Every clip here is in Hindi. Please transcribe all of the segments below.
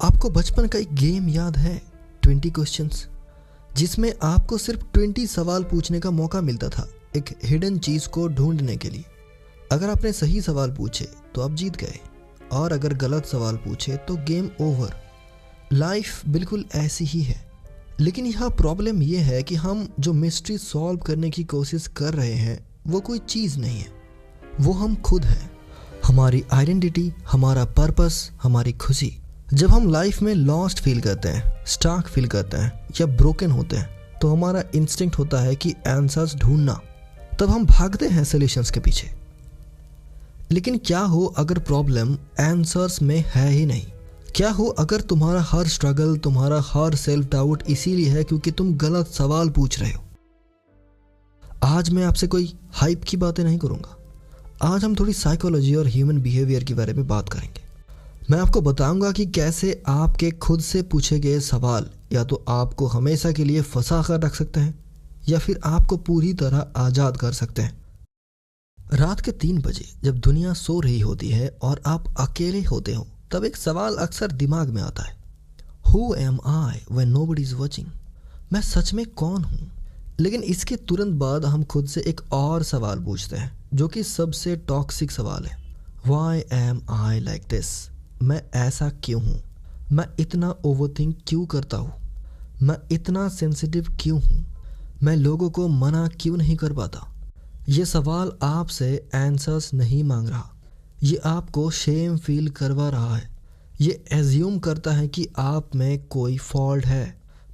आपको बचपन का एक गेम याद है 20 क्वेश्चंस, जिसमें आपको सिर्फ 20 सवाल पूछने का मौका मिलता था एक हिडन चीज़ को ढूंढने के लिए। अगर आपने सही सवाल पूछे तो आप जीत गए, और अगर गलत सवाल पूछे तो गेम ओवर। लाइफ बिल्कुल ऐसी ही है, लेकिन यहाँ प्रॉब्लम यह है कि हम जो मिस्ट्री सॉल्व करने की कोशिश कर रहे हैं वो कोई चीज़ नहीं है, वो हम खुद हैं। हमारी आइडेंटिटी, हमारा पर्पस, हमारी खुशी। जब हम लाइफ में लॉस्ट फील करते हैं, स्टाक फील करते हैं या ब्रोकन होते हैं तो हमारा इंस्टिंक्ट होता है कि आंसर्स ढूंढना। तब हम भागते हैं सॉल्यूशंस के पीछे। लेकिन क्या हो अगर प्रॉब्लम आंसर्स में है ही नहीं? क्या हो अगर तुम्हारा हर स्ट्रगल, तुम्हारा हर सेल्फ डाउट इसीलिए है क्योंकि तुम गलत सवाल पूछ रहे हो? आज मैं आपसे कोई हाइप की बातें नहीं करूंगा। आज हम थोड़ी साइकोलॉजी और ह्यूमन बिहेवियर के बारे में बात करेंगे। मैं आपको बताऊंगा कि कैसे आपके खुद से पूछे गए सवाल या तो आपको हमेशा के लिए फंसा कर रख सकते हैं या फिर आपको पूरी तरह आज़ाद कर सकते हैं। रात के 3 बजे जब दुनिया सो रही होती है और आप अकेले होते हो, तब एक सवाल अक्सर दिमाग में आता है, Who am I when nobody is watching? मैं सच में कौन हूँ? लेकिन इसके तुरंत बाद हम खुद से एक और सवाल पूछते हैं जो कि सबसे टॉक्सिक सवाल है, Why am I like this? मैं ऐसा क्यों हूँ? मैं इतना ओवरथिंक क्यों करता हूँ? मैं इतना सेंसिटिव क्यों हूँ? मैं लोगों को मना क्यों नहीं कर पाता? ये सवाल आपसे आंसर्स नहीं मांग रहा, ये आपको शेम फील करवा रहा है। ये एज्यूम करता है कि आप में कोई फॉल्ट है।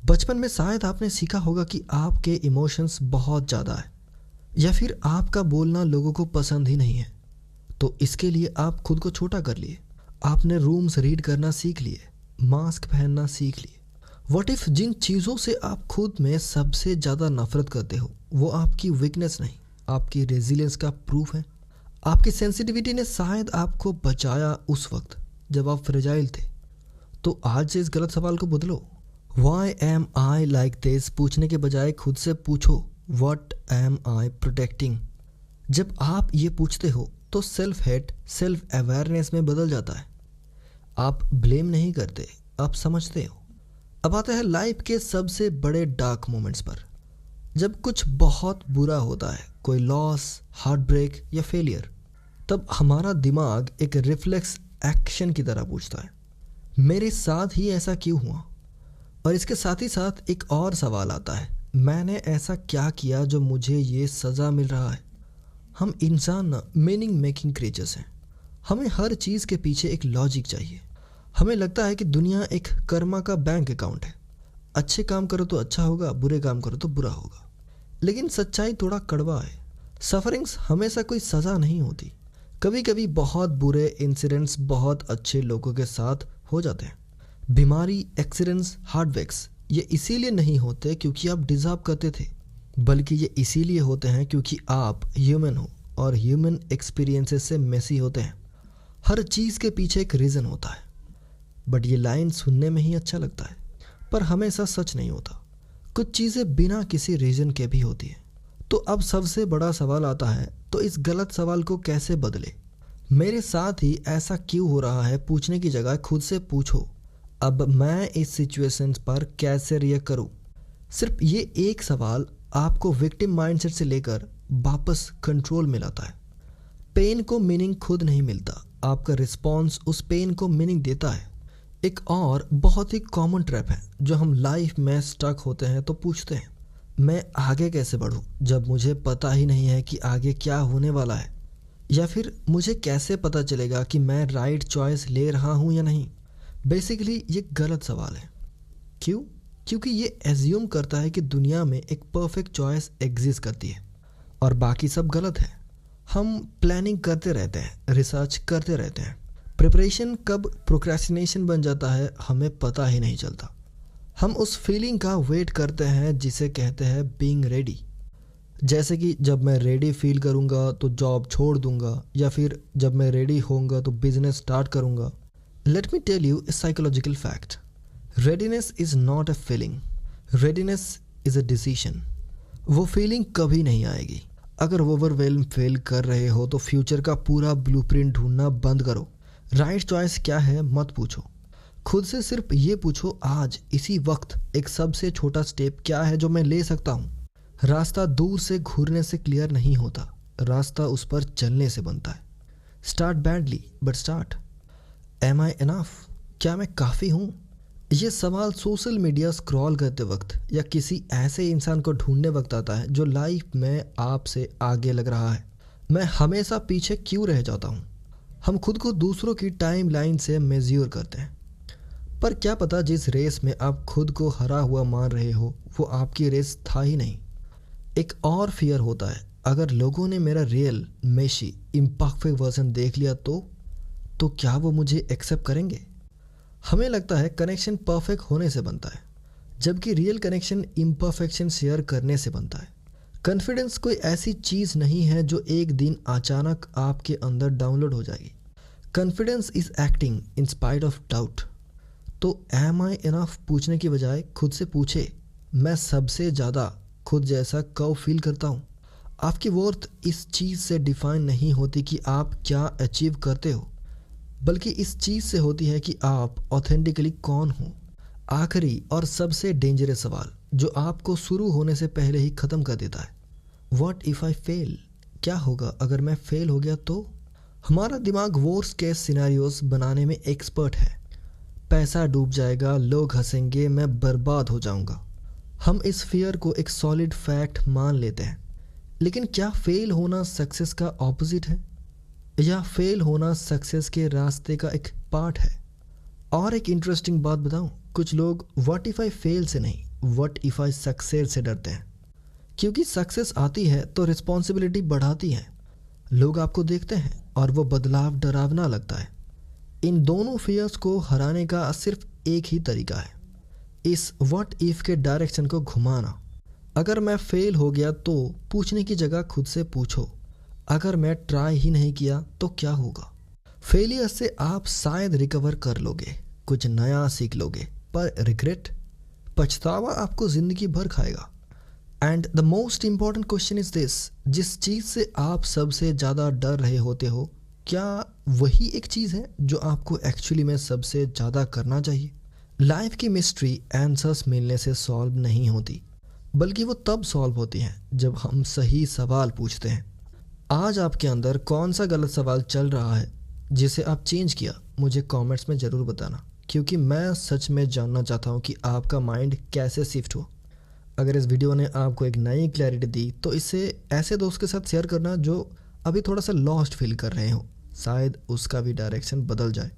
बचपन में शायद आपने सीखा होगा कि आपके इमोशंस बहुत ज़्यादा है, या फिर आपका बोलना लोगों को पसंद ही नहीं है, तो इसके लिए आप खुद को छोटा कर लिए। आपने रूम्स रीड करना सीख लिए, मास्क पहनना सीख लिए। व्हाट इफ जिन चीज़ों से आप खुद में सबसे ज़्यादा नफरत करते हो वो आपकी वीकनेस नहीं, आपकी रेजिलियंस का प्रूफ है? आपकी सेंसिटिविटी ने शायद आपको बचाया उस वक्त जब आप फ्रेजाइल थे। तो आज से इस गलत सवाल को बदलो। Why am I like this पूछने के बजाय खुद से पूछो, What am I protecting? जब आप ये पूछते हो तो सेल्फ हेट सेल्फ अवेयरनेस में बदल जाता है। आप ब्लेम नहीं करते, आप समझते हो। अब आते हैं लाइफ के सबसे बड़े डार्क मोमेंट्स पर। जब कुछ बहुत बुरा होता है, कोई लॉस, हार्ट ब्रेक या फेलियर, तब हमारा दिमाग एक रिफ्लेक्स एक्शन की तरह पूछता है, मेरे साथ ही ऐसा क्यों हुआ? और इसके साथ ही साथ एक और सवाल आता है, मैंने ऐसा क्या किया जो मुझे ये सज़ा मिल रहा है? हम इंसान मीनिंग मेकिंग क्रिएचर्स हैं। हमें हर चीज़ के पीछे एक लॉजिक चाहिए। हमें लगता है कि दुनिया एक कर्मा का बैंक अकाउंट है, अच्छे काम करो तो अच्छा होगा, बुरे काम करो तो बुरा होगा। लेकिन सच्चाई थोड़ा कड़वा है। सफरिंग्स हमेशा कोई सज़ा नहीं होती। कभी कभी बहुत बुरे इंसिडेंट्स बहुत अच्छे लोगों के साथ हो जाते हैं। बीमारी, एक्सीडेंट्स, हार्टब्रेक्स ये इसीलिए नहीं होते क्योंकि आप डिज़र्व करते थे, बल्कि ये इसीलिए होते हैं क्योंकि आप ह्यूमन हो और ह्यूमन एक्सपीरियंसेस से मेसी होते हैं। हर चीज़ के पीछे एक रीज़न होता है। बट ये लाइन सुनने में ही अच्छा लगता है, पर हमेशा सच नहीं होता। कुछ चीज़ें बिना किसी रीज़न के भी होती हैं। तो अब सबसे बड़ा सवाल आता है, तो इस गलत सवाल को कैसे बदले? मेरे साथ ही ऐसा क्यों हो रहा है पूछने की जगह खुद से पूछो, अब मैं इस सिचुएशन पर कैसे रिएक्ट करूं? सिर्फ ये एक सवाल आपको विक्टिम माइंडसेट से लेकर वापस कंट्रोल में लाता है। पेन को मीनिंग खुद नहीं मिलता, आपका रिस्पॉन्स उस पेन को मीनिंग देता है। एक और बहुत ही कॉमन ट्रैप है जो हम लाइफ में स्टक होते हैं तो पूछते हैं, मैं आगे कैसे बढ़ूं जब मुझे पता ही नहीं है कि आगे क्या होने वाला है? या फिर मुझे कैसे पता चलेगा कि मैं राइट चॉइस ले रहा हूं या नहीं? बेसिकली ये गलत सवाल है। क्यों? क्योंकि ये एज्यूम करता है कि दुनिया में एक परफेक्ट चॉइस एग्जिस्ट करती है और बाकी सब गलत है। हम प्लानिंग करते रहते हैं, रिसर्च करते रहते हैं, प्रिपरेशन कब प्रोक्रेस्टिनेशन बन जाता है हमें पता ही नहीं चलता। हम उस फीलिंग का वेट करते हैं जिसे कहते हैं बीइंग रेडी। जैसे कि जब मैं रेडी फील करूँगा तो जॉब छोड़ दूंगा, या फिर जब मैं रेडी होऊंगा तो बिजनेस स्टार्ट करूँगा। Let me tell you a psychological fact, readiness is not a feeling, readiness is a decision. वो फीलिंग कभी नहीं आएगी। अगर ओवरवेल्म फील कर रहे हो तो फ्यूचर का पूरा ब्लूप्रिंट ढूंढना बंद करो। राइट चॉइस क्या है मत पूछो, खुद से सिर्फ ये पूछो, आज इसी वक्त एक सबसे छोटा स्टेप क्या है जो मैं ले सकता हूँ। रास्ता दूर से घूरने से क्लियर नहीं होता, रास्ता उस पर चलने से बनता है। Start badly but start. Am I enough? क्या मैं काफ़ी हूँ? ये सवाल सोशल मीडिया स्क्रॉल करते वक्त या किसी ऐसे इंसान को ढूंढने वक्त आता है जो लाइफ में आपसे आगे लग रहा है। मैं हमेशा पीछे क्यों रह जाता हूँ? हम खुद को दूसरों की टाइम लाइन से मेज्योर करते हैं, पर क्या पता जिस रेस में आप खुद को हरा हुआ मान रहे हो वो आपकी रेस था ही नहीं। एक और फियर होता है, अगर लोगों ने मेरा रियल मेशी इम्परफेक्ट वर्जन देख लिया तो क्या वो मुझे एक्सेप्ट करेंगे? हमें लगता है कनेक्शन परफेक्ट होने से बनता है, जबकि रियल कनेक्शन इम्परफेक्शन शेयर करने से बनता है। कॉन्फिडेंस कोई ऐसी चीज़ नहीं है जो एक दिन अचानक आपके अंदर डाउनलोड हो जाएगी। Confidence is acting in spite of doubt. तो एम आई इनफ पूछने की बजाय खुद से पूछे, मैं सबसे ज़्यादा खुद जैसा कब फील करता हूँ। आपकी वर्थ इस चीज़ से डिफाइन नहीं होती कि आप क्या अचीव करते हो, बल्कि इस चीज़ से होती है कि आप ऑथेंटिकली कौन हो। आखिरी और सबसे डेंजरस सवाल जो आपको शुरू होने से पहले ही ख़त्म कर देता है, व्हाट इफ़ आई फेल? क्या होगा अगर मैं फेल हो गया तो? हमारा दिमाग वर्स्ट केस सिनेरियोस बनाने में एक्सपर्ट है। पैसा डूब जाएगा, लोग हंसेंगे, मैं बर्बाद हो जाऊंगा। हम इस फियर को एक सॉलिड फैक्ट मान लेते हैं। लेकिन क्या फेल होना सक्सेस का ऑपोजिट है, या फेल होना सक्सेस के रास्ते का एक पार्ट है? और एक इंटरेस्टिंग बात बताऊं, कुछ लोग व्हाट इफ़ आई फेल से नहीं, व्हाट इफ़ आई सक्सेस से डरते हैं, क्योंकि सक्सेस आती है तो रिस्पॉन्सिबिलिटी बढ़ाती है। लोग आपको देखते हैं और वो बदलाव डरावना लगता है। इन दोनों फियर्स को हराने का सिर्फ एक ही तरीका है, इस व्हाट इफ़ के डायरेक्शन को घुमाना। अगर मैं फेल हो गया तो पूछने की जगह खुद से पूछो, अगर मैं ट्राई ही नहीं किया तो क्या होगा? फेलियर से आप शायद रिकवर कर लोगे, कुछ नया सीख लोगे, पर रिग्रेट, पछतावा आपको ज़िंदगी भर खाएगा। And the most important question is this, जिस चीज़ से आप सबसे ज़्यादा डर रहे होते हो, क्या वही एक चीज़ है जो आपको एक्चुअली में सबसे ज़्यादा करना चाहिए? लाइफ की मिस्ट्री आंसर्स मिलने से सॉल्व नहीं होती, बल्कि वो तब सॉल्व होती हैं जब हम सही सवाल पूछते हैं। आज आपके अंदर कौन सा गलत सवाल चल रहा है जिसे आप चेंज किया, मुझे कमेंट्स में ज़रूर बताना, क्योंकि मैं सच में जानना चाहता हूँ कि आपका माइंड कैसे शिफ्ट हुआ। अगर इस वीडियो ने आपको एक नई क्लैरिटी दी तो इसे ऐसे दोस्त के साथ शेयर करना जो अभी थोड़ा सा लॉस्ट फील कर रहे हो, शायद उसका भी डायरेक्शन बदल जाए।